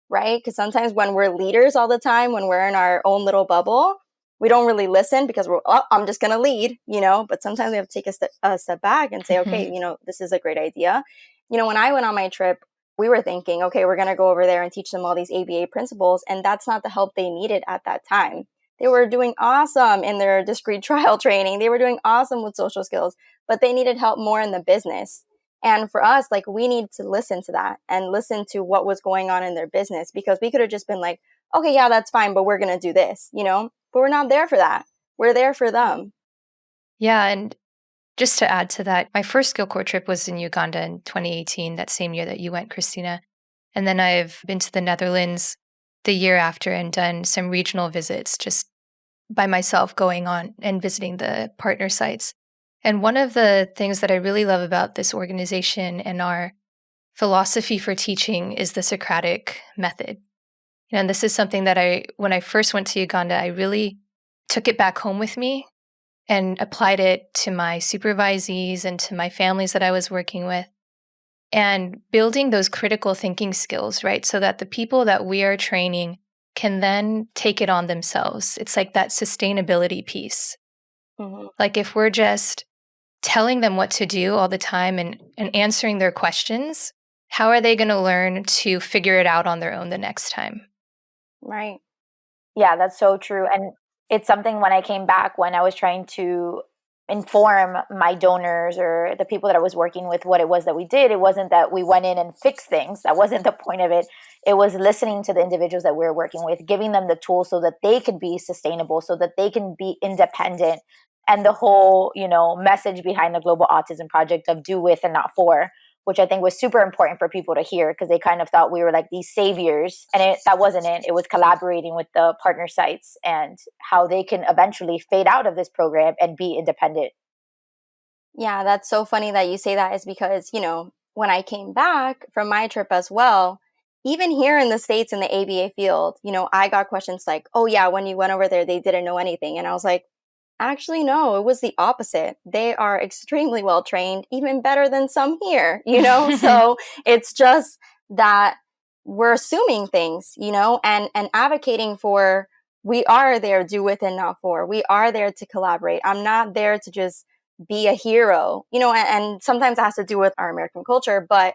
right? Because sometimes when we're leaders all the time, when we're in our own little bubble, we don't really listen because I'm just going to lead, but sometimes we have to take a step back and say, okay, this is a great idea. When I went on my trip, we were thinking, okay, we're going to go over there and teach them all these ABA principles. And that's not the help they needed at that time. They were doing awesome in their discrete trial training. They were doing awesome with social skills, but they needed help more in the business. And for us, like, we need to listen to that and listen to what was going on in their business, because we could have just been like, okay, yeah, that's fine, but we're going to do this, but we're not there for that. We're there for them. Yeah. And just to add to that, my first SkillCorps trip was in Uganda in 2018, that same year that you went, Christina. And then I've been to the Netherlands the year after and done some regional visits just by myself, going on and visiting the partner sites. And one of the things that I really love about this organization and our philosophy for teaching is the Socratic method. And this is something that when I first went to Uganda, I really took it back home with me and applied it to my supervisees and to my families that I was working with, and building those critical thinking skills, right? So that the people that we are training can then take it on themselves. It's like that sustainability piece. Mm-hmm. Like if we're just telling them what to do all the time and answering their questions, How are they going to learn to figure it out on their own the next time? Right. Yeah, that's so true. And it's something when I came back, when I was trying to inform my donors or the people that I was working with what it was that we did, it wasn't that we went in and fixed things. That wasn't the point of it. It was listening to the individuals that we were working with, giving them the tools so that they could be sustainable, so that they can be independent. And the whole, message behind the Global Autism Project of do with and not for, which I think was super important for people to hear, because they kind of thought we were like these saviors. And that wasn't it. It was collaborating with the partner sites and how they can eventually fade out of this program and be independent. Yeah, that's so funny that you say that, is because, when I came back from my trip as well, even here in the States in the ABA field, I got questions like, oh, yeah, when you went over there, they didn't know anything. And I was like, actually, no, it was the opposite. They are extremely well trained, even better than some here, So it's just that we're assuming things, and advocating for, we are there, do with and not for. We are there to collaborate. I'm not there to just be a hero, and sometimes it has to do with our American culture. But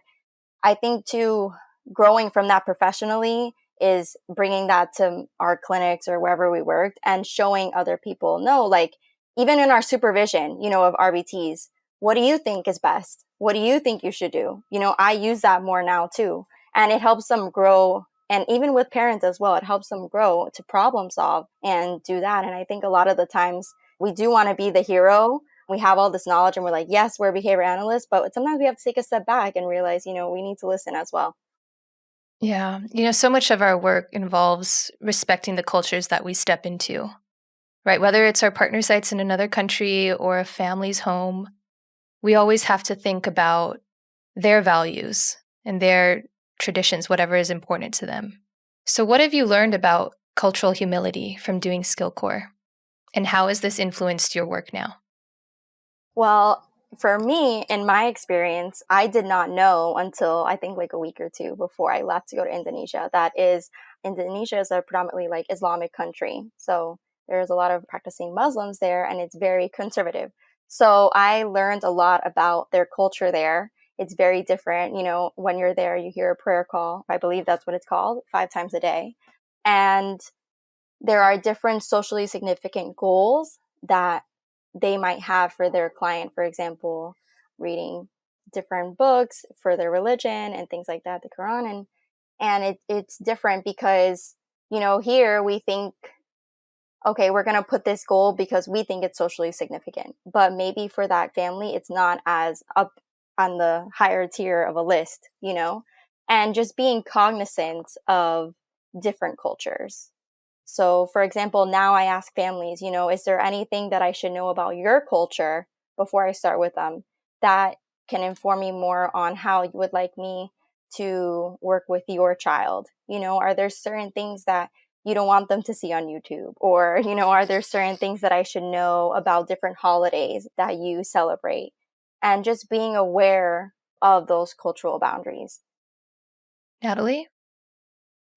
I think too, growing from that professionally is bringing that to our clinics or wherever we worked and showing other people, no, like even in our supervision, of RBTs, what do you think is best? What do you think you should do? I use that more now too. And it helps them grow. And even with parents as well, it helps them grow to problem solve and do that. And I think a lot of the times we do want to be the hero. We have all this knowledge and we're like, yes, we're behavior analysts, but sometimes we have to take a step back and realize, we need to listen as well. Yeah. So much of our work involves respecting the cultures that we step into, right? Whether it's our partner sites in another country or a family's home, we always have to think about their values and their traditions, whatever is important to them. So, what have you learned about cultural humility from doing SkillCorps? And how has this influenced your work now? Well, for me, in my experience, I did not know until I think like a week or two before I left to go to Indonesia. Indonesia is a predominantly like Islamic country. So there's a lot of practicing Muslims there and it's very conservative. So I learned a lot about their culture there. It's very different. When you're there, you hear a prayer call. I believe that's what it's called, 5 times a day. And there are different socially significant goals that they might have for their client. For example, reading different books for their religion and things like that, the Quran. And it's different because, here we think, okay, we're going to put this goal because we think it's socially significant. But maybe for that family, it's not as up on the higher tier of a list, and just being cognizant of different cultures. So, for example, now I ask families, is there anything that I should know about your culture before I start with them that can inform me more on how you would like me to work with your child? Are there certain things that you don't want them to see on YouTube? Or, are there certain things that I should know about different holidays that you celebrate? And just being aware of those cultural boundaries. Natalie?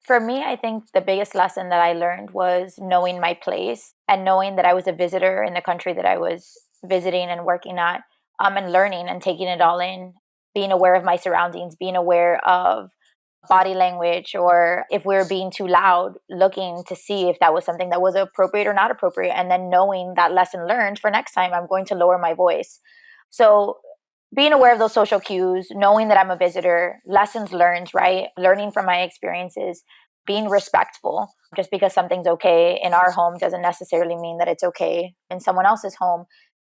For me, I think the biggest lesson that I learned was knowing my place and knowing that I was a visitor in the country that I was visiting and working at, and learning and taking it all in, being aware of my surroundings, being aware of body language, or if we were being too loud, looking to see if that was something that was appropriate or not appropriate, and then knowing that lesson learned for next time, I'm going to lower my voice. So being aware of those social cues, knowing that I'm a visitor, lessons learned, right? Learning from my experiences, being respectful. Just because something's okay in our home doesn't necessarily mean that it's okay in someone else's home.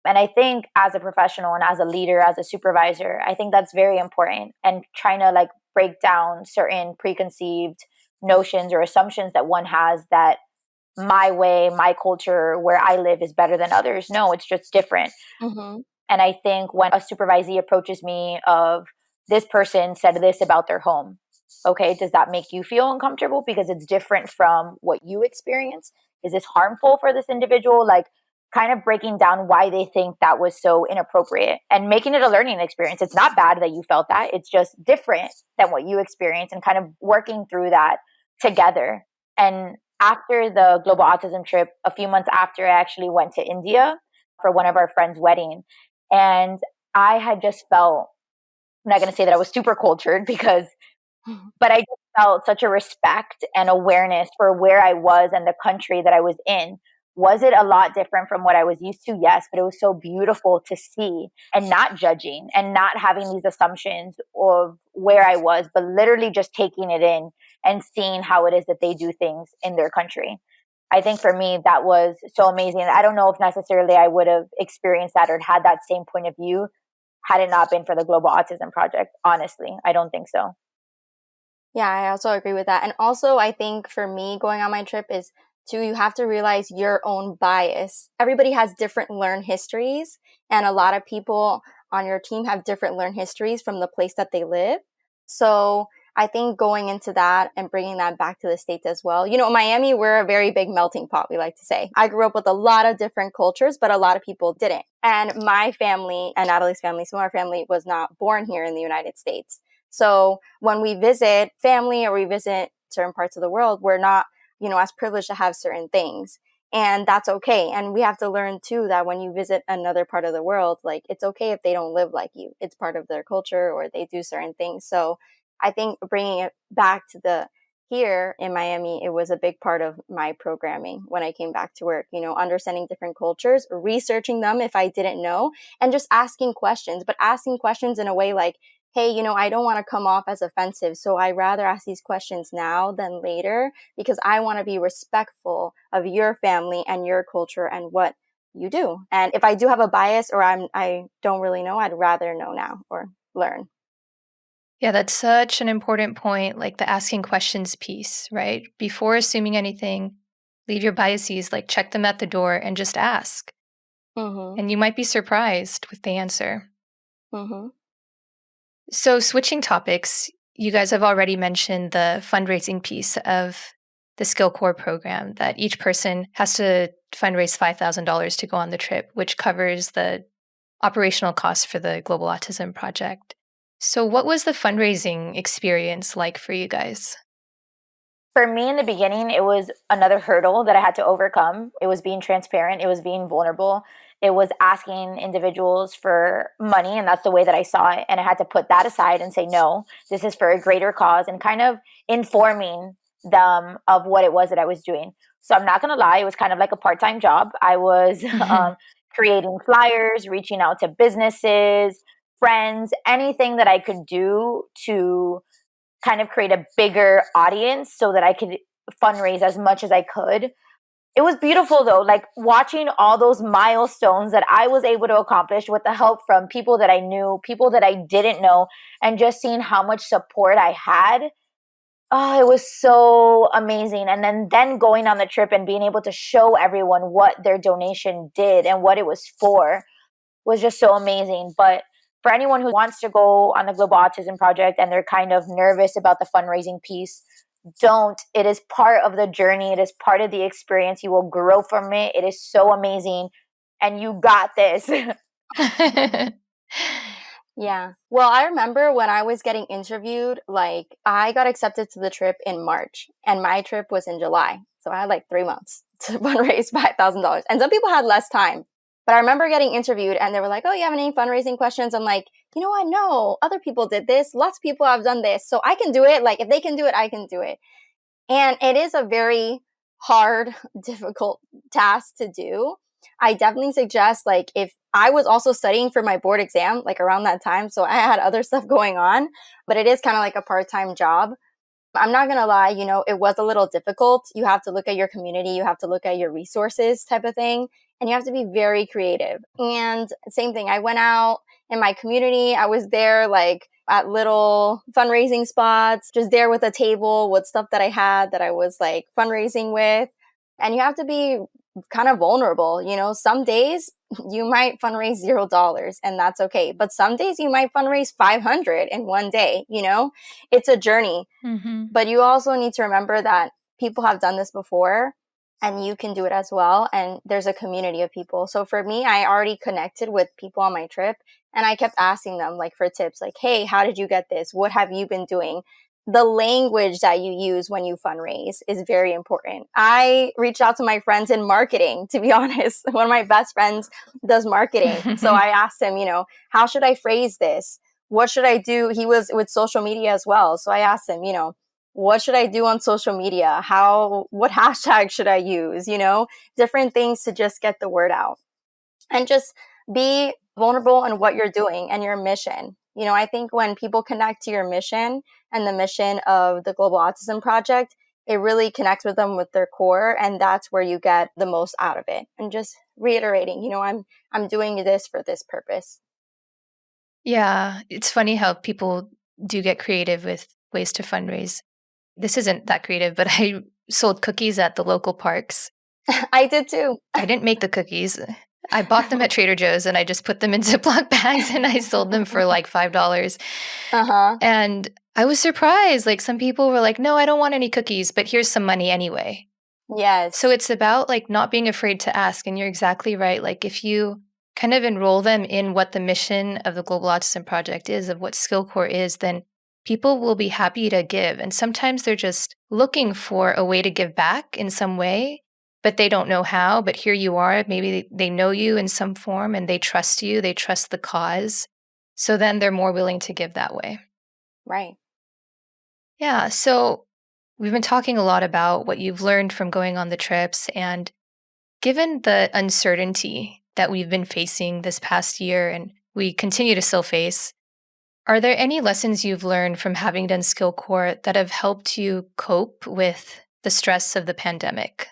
And I think as a professional and as a leader, as a supervisor, I think that's very important. And trying to like break down certain preconceived notions or assumptions that one has that my way, my culture, where I live is better than others. No, it's just different. Mm-hmm. And I think when a supervisee approaches me of this person said this about their home, okay, does that make you feel uncomfortable because it's different from what you experience? Is this harmful for this individual? Like kind of breaking down why they think that was so inappropriate and making it a learning experience. It's not bad that you felt that. It's just different than what you experienced and kind of working through that together. And after the Global Autism trip, a few months after, I actually went to India for one of our friends' wedding. And I had just felt I'm not going to say that I was super cultured but I just felt such a respect and awareness for where I was and the country that I was in. Was it a lot different from what I was used to? Yes, but it was so beautiful to see, and not judging and not having these assumptions of where I was, but literally just taking it in and seeing how it is that they do things in their country. I think for me, that was so amazing. I don't know if necessarily I would have experienced that or had that same point of view had it not been for the Global Autism Project. Honestly, I don't think so. Yeah, I also agree with that. And also, I think for me, going on my trip is you have to realize your own bias. Everybody has different learned histories, and a lot of people on your team have different learned histories from the place that they live. So I think going into that and bringing that back to the States as well. Miami, we're a very big melting pot, we like to say. I grew up with a lot of different cultures, but a lot of people didn't. And my family and Natalie's family, so our family was not born here in the United States. So when we visit family or we visit certain parts of the world, we're not, as privileged to have certain things. And that's okay. And we have to learn too that when you visit another part of the world, like it's okay if they don't live like you. It's part of their culture or they do certain things. So I think bringing it back to here in Miami, it was a big part of my programming when I came back to work, understanding different cultures, researching them if I didn't know, and just asking questions, but asking questions in a way like, hey, I don't want to come off as offensive, so I rather ask these questions now than later because I want to be respectful of your family and your culture and what you do. And if I do have a bias or I don't really know, I'd rather know now or learn. Yeah, that's such an important point, like the asking questions piece, right? Before assuming anything, leave your biases, like check them at the door and just ask. Mm-hmm. And you might be surprised with the answer. Mm-hmm. So, switching topics, you guys have already mentioned the fundraising piece of the SkillCorps program, that each person has to fundraise $5,000 to go on the trip, which covers the operational costs for the Global Autism Project. So, what was the fundraising experience like for you guys? For me in the beginning, it was another hurdle that I had to overcome. It was being transparent. It was being vulnerable. It was asking individuals for money, and that's the way that I saw it. And I had to put that aside and say, no, this is for a greater cause, and kind of informing them of what it was that I was doing. So I'm not going to lie, it was kind of like a part-time job. I was creating flyers, reaching out to businesses, friends, anything that I could do to kind of create a bigger audience so that I could fundraise as much as I could. It was beautiful though, like watching all those milestones that I was able to accomplish with the help from people that I knew, people that I didn't know, and just seeing how much support I had. Oh, it was so amazing. And then going on the trip and being able to show everyone what their donation did and what it was for was just so amazing. But for anyone who wants to go on the Global Autism Project and they're kind of nervous about the fundraising piece, don't. It is part of the journey. It is part of the experience. You will grow from it. It is so amazing. And you got this. Yeah. Well, I remember when I was getting interviewed, like I got accepted to the trip in March and my trip was in July. So I had like 3 months to fundraise $5,000. And some people had less time. But I remember getting interviewed and they were like, oh, you have any fundraising questions? I'm like, I know other people did this. Lots of people have done this. So I can do it. Like if they can do it, I can do it. And it is a very hard, difficult task to do. I definitely suggest, like, if I was also studying for my board exam, like around that time, so I had other stuff going on, but it is kind of like a part-time job. I'm not going to lie, it was a little difficult. You have to look at your community, you have to look at your resources type of thing, and you have to be very creative. And same thing, I went out in my community. I was there like at little fundraising spots, just there with a table with stuff that I had that I was like fundraising with. And you have to be kind of vulnerable. Some days you might fundraise $0 and that's okay. But some days you might fundraise 500 in one day. It's a journey. Mm-hmm. But you also need to remember that people have done this before and you can do it as well. And there's a community of people. So for me, I already connected with people on my trip and I kept asking them like for tips, like, hey, how did you get this? What have you been doing? The language that you use when you fundraise is very important. I reached out to my friends in marketing, to be honest. One of my best friends does marketing. So I asked him, how should I phrase this? what should I do? He was with social media as well. So I asked him, what should I do on social media? What hashtag should I use? Different things to just get the word out and just be vulnerable in what you're doing and your mission. I think when people connect to your mission and the mission of the Global Autism Project, it really connects with them with their core, and that's where you get the most out of it. And just reiterating, I'm doing this for this purpose. Yeah, it's funny how people do get creative with ways to fundraise. This isn't that creative, but I sold cookies at the local parks. I did too. I didn't make the cookies. I bought them at Trader Joe's and I just put them in Ziploc bags and I sold them for like $5. Uh-huh. And I was surprised. Like some people were like, no, I don't want any cookies, but here's some money anyway. Yes. So it's about like not being afraid to ask. And you're exactly right. Like if you kind of enroll them in what the mission of the Global Autism Project is, of what SkillCorps is, then people will be happy to give. And sometimes they're just looking for a way to give back in some way, but they don't know how. But here you are. Maybe they know you in some form and they trust you. They trust the cause. So then they're more willing to give that way. Right. Yeah. So we've been talking a lot about what you've learned from going on the trips. And given the uncertainty that we've been facing this past year and we continue to still face, are there any lessons you've learned from having done SkillCorps that have helped you cope with the stress of the pandemic?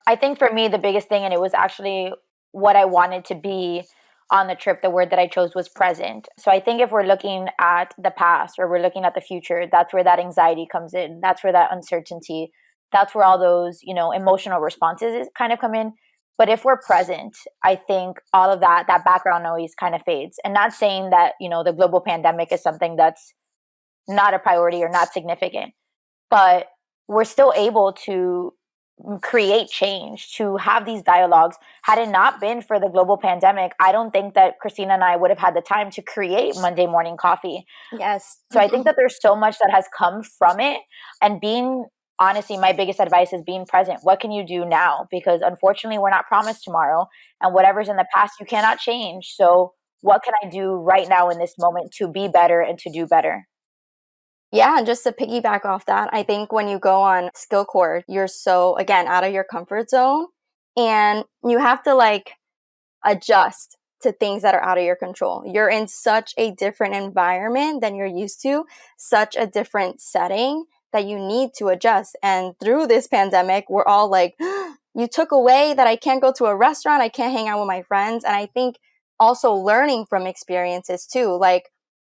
I think for me, the biggest thing, and it was actually what I wanted to be on the trip, the word that I chose was present. So I think if we're looking at the past or we're looking at the future, that's where that anxiety comes in. That's where that uncertainty, that's where all those, emotional responses kind of come in. But if we're present, I think all of that background noise kind of fades. And not saying that, the global pandemic is something that's not a priority or not significant, but we're still able to create change, to have these dialogues. Had it not been for the global pandemic, I don't think that Christina and I would have had the time to create Monday Morning Coffee. Yes. So I think that there's so much that has come from it. And honestly, my biggest advice is being present. What can you do now? Because unfortunately, we're not promised tomorrow. And whatever's in the past, you cannot change. So what can I do right now in this moment to be better and to do better? Yeah, and just to piggyback off that, I think when you go on SkillCorps, you're so, again, out of your comfort zone, and you have to adjust to things that are out of your control. You're in such a different environment than you're used to, such a different setting that you need to adjust. And through this pandemic, we're all like, you took away that I can't go to a restaurant, I can't hang out with my friends. And I think also learning from experiences too,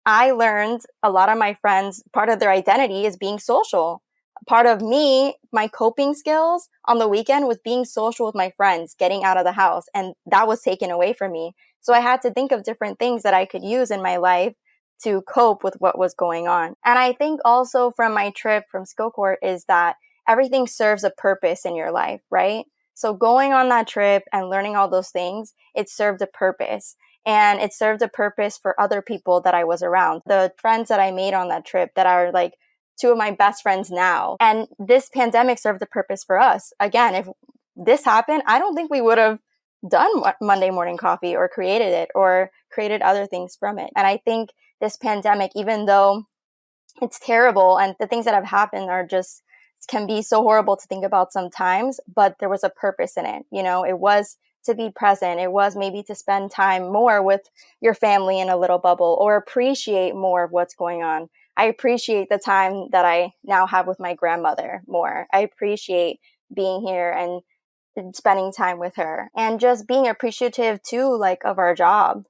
I learned a lot of my friends, part of their identity is being social. Part of me, my coping skills on the weekend was being social with my friends, getting out of the house, and that was taken away from me. So I had to think of different things that I could use in my life to cope with what was going on. And I think also from my trip from SkillCorps is that everything serves a purpose in your life, right? So going on that trip and learning all those things, it served a purpose. And it served a purpose for other people that I was around. The friends that I made on that trip that are two of my best friends now. And this pandemic served a purpose for us. Again, if this happened, I don't think we would have done Monday Morning Coffee or created it or created other things from it. And I think this pandemic, even though it's terrible and the things that have happened are just can be so horrible to think about sometimes, but there was a purpose in it. It was to be present. It was maybe to spend time more with your family in a little bubble or appreciate more of what's going on. I appreciate the time that I now have with my grandmother more. I appreciate being here and spending time with her and just being appreciative too, of our job.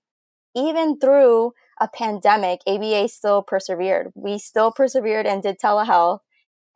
Even through a pandemic, ABA still persevered. We still persevered and did telehealth.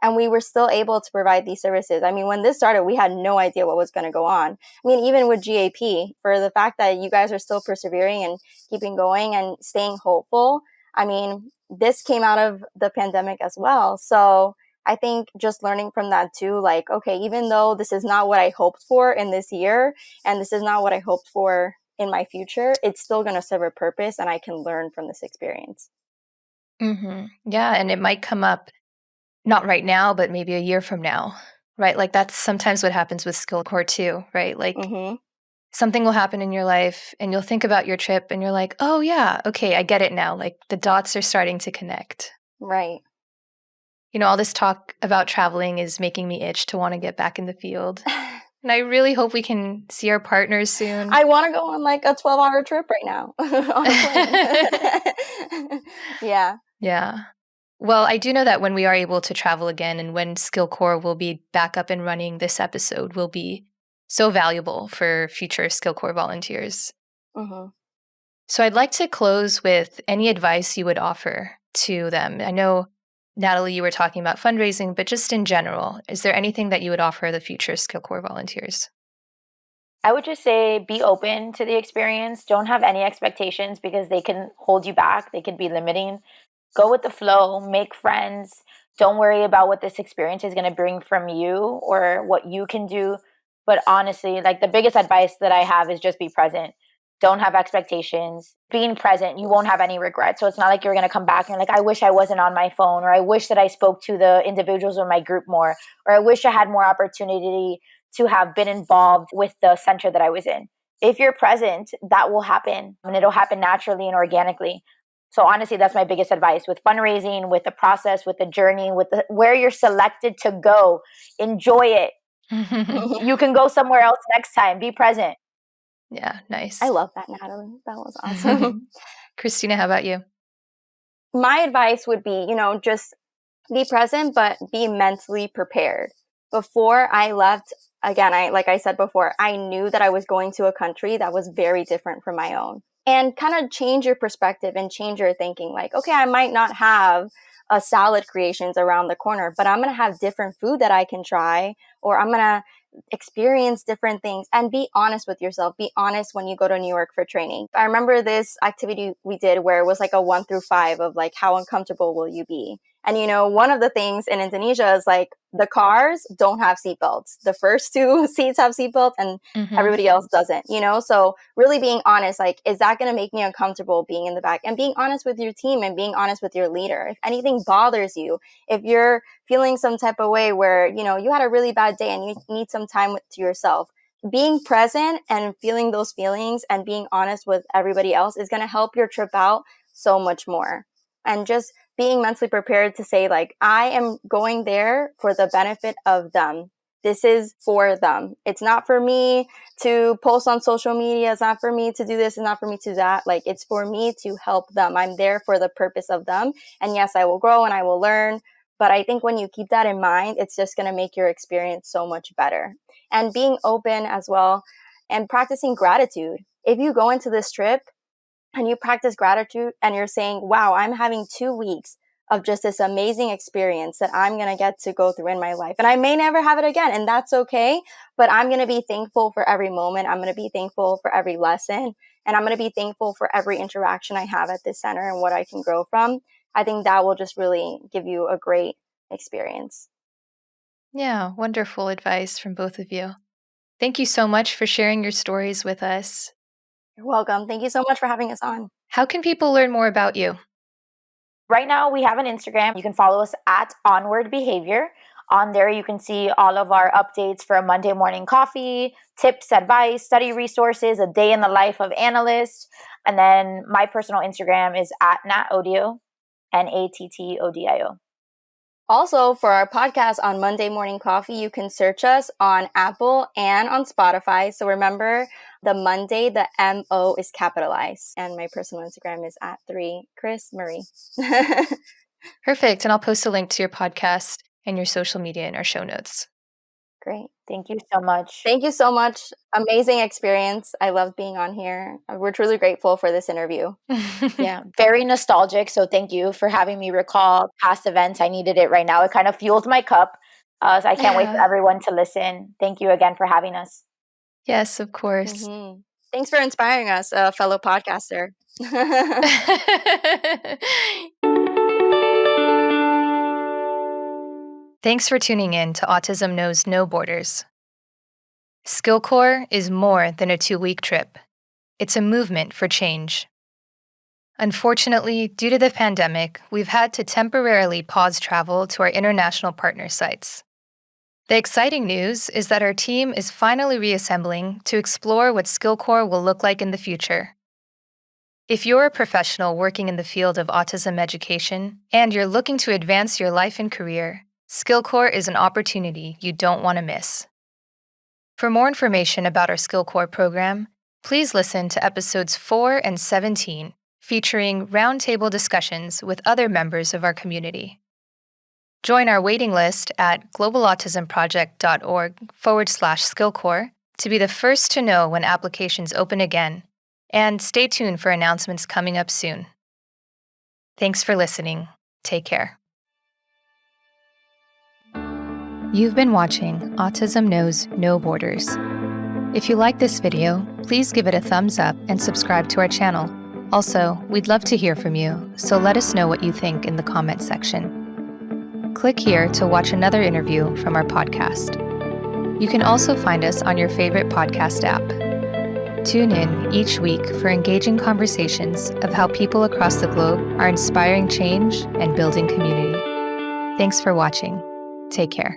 And we were still able to provide these services. I mean, when this started, we had no idea what was going to go on. I mean, even with GAP, for the fact that you guys are still persevering and keeping going and staying hopeful, I mean, this came out of the pandemic as well. So I think just learning from that too, okay, even though this is not what I hoped for in this year, and this is not what I hoped for in my future, it's still going to serve a purpose and I can learn from this experience. Mm-hmm. Yeah, and it might come up not right now, but maybe a year from now, right? That's sometimes what happens with SkillCorps too, right? Mm-hmm. something will happen in your life and you'll think about your trip and you're like, oh yeah, okay, I get it now. Like the dots are starting to connect. Right. All this talk about traveling is making me itch to want to get back in the field. And I really hope we can see our partners soon. I want to go on like a 12-hour trip right now on a plane. Yeah. Well, I do know that when we are able to travel again and when SkillCorps will be back up and running, this episode will be so valuable for future SkillCorps volunteers. Mm-hmm. So I'd like to close with any advice you would offer to them. I know, Natalie, you were talking about fundraising, but just in general, is there anything that you would offer the future SkillCorps volunteers? I would just say be open to the experience. Don't have any expectations because they can hold you back. They can be limiting. Go with the flow, make friends. Don't worry about what this experience is going to bring from you or what you can do. But honestly, like the biggest advice that I have is just be present. Don't have expectations. Being present, you won't have any regrets. So it's not like you're going to come back and like, I wish I wasn't on my phone, or I wish that I spoke to the individuals in my group more, or I wish I had more opportunity to have been involved with the center that I was in. If you're present, that will happen, and it'll happen naturally and organically. So honestly, that's my biggest advice with fundraising, with the process, with the journey, with where you're selected to go. Enjoy it. You can go somewhere else next time. Be present. Yeah, nice. I love that, Natalie. That was awesome. Christina, how about you? My advice would be, just be present, but be mentally prepared. Before I left, again, like I said before, I knew that I was going to a country that was very different from my own. And kind of change your perspective and change your thinking. Like, okay, I might not have a salad creations around the corner, but I'm going to have different food that I can try, or I'm going to experience different things, and be honest with yourself. Be honest when you go to New York for training. I remember this activity we did where it was like a 1 through 5 of like, how uncomfortable will you be? And, one of the things in Indonesia is like the cars don't have seatbelts. The first 2 seats have seatbelts and everybody else doesn't, So really being honest, like, is that going to make me uncomfortable being in the back? And being honest with your team and being honest with your leader. If anything bothers you, if you're feeling some type of way where, you had a really bad day and you need some time to yourself, being present and feeling those feelings and being honest with everybody else is going to help your trip out so much more. And just being mentally prepared to say, like, I am going there for the benefit of them. This is for them. It's not for me to post on social media. It's not for me to do this. It's not for me to do that. Like, it's for me to help them. I'm there for the purpose of them. And yes, I will grow and I will learn. But I think when you keep that in mind, it's just going to make your experience so much better. And being open as well and practicing gratitude. If you go into this trip and you practice gratitude and you're saying, wow, I'm having 2 weeks of just this amazing experience that I'm going to get to go through in my life. And I may never have it again, and that's okay. But I'm going to be thankful for every moment. I'm going to be thankful for every lesson. And I'm going to be thankful for every interaction I have at this center and what I can grow from. I think that will just really give you a great experience. Yeah, wonderful advice from both of you. Thank you so much for sharing your stories with us. You're welcome. Thank you so much for having us on. How can people learn more about you? Right now, we have an Instagram. You can follow us at Onward Behavior. On there, you can see all of our updates for a Monday morning coffee, tips, advice, study resources, a day in the life of analysts. And then my personal Instagram is at Nat Odio, NATTODIO. Also, for our podcast on Monday Morning Coffee, you can search us on Apple and on Spotify. So remember, the Monday, the MO is capitalized. And my personal Instagram is at 3ChrisMarie. Perfect. And I'll post a link to your podcast and your social media in our show notes. Great. Thank you so much. Thank you so much. Amazing experience. I love being on here. We're truly grateful for this interview. Yeah, very nostalgic. So thank you for having me recall past events. I needed it right now. It kind of fueled my cup. So I can't wait for everyone to listen. Thank you again for having us. Yes, of course. Mm-hmm. Thanks for inspiring us, fellow podcaster. Thanks for tuning in to Autism Knows No Borders. SkillCorps is more than a 2-week trip. It's a movement for change. Unfortunately, due to the pandemic, we've had to temporarily pause travel to our international partner sites. The exciting news is that our team is finally reassembling to explore what SkillCorps will look like in the future. If you're a professional working in the field of autism education and you're looking to advance your life and career, SkillCorps is an opportunity you don't want to miss. For more information about our SkillCorps program, please listen to episodes 4 and 17, featuring roundtable discussions with other members of our community. Join our waiting list at globalautismproject.org/SkillCorps to be the first to know when applications open again, and stay tuned for announcements coming up soon. Thanks for listening. Take care. You've been watching Autism Knows No Borders. If you like this video, please give it a thumbs up and subscribe to our channel. Also, we'd love to hear from you, so let us know what you think in the comments section. Click here to watch another interview from our podcast. You can also find us on your favorite podcast app. Tune in each week for engaging conversations of how people across the globe are inspiring change and building community. Thanks for watching. Take care.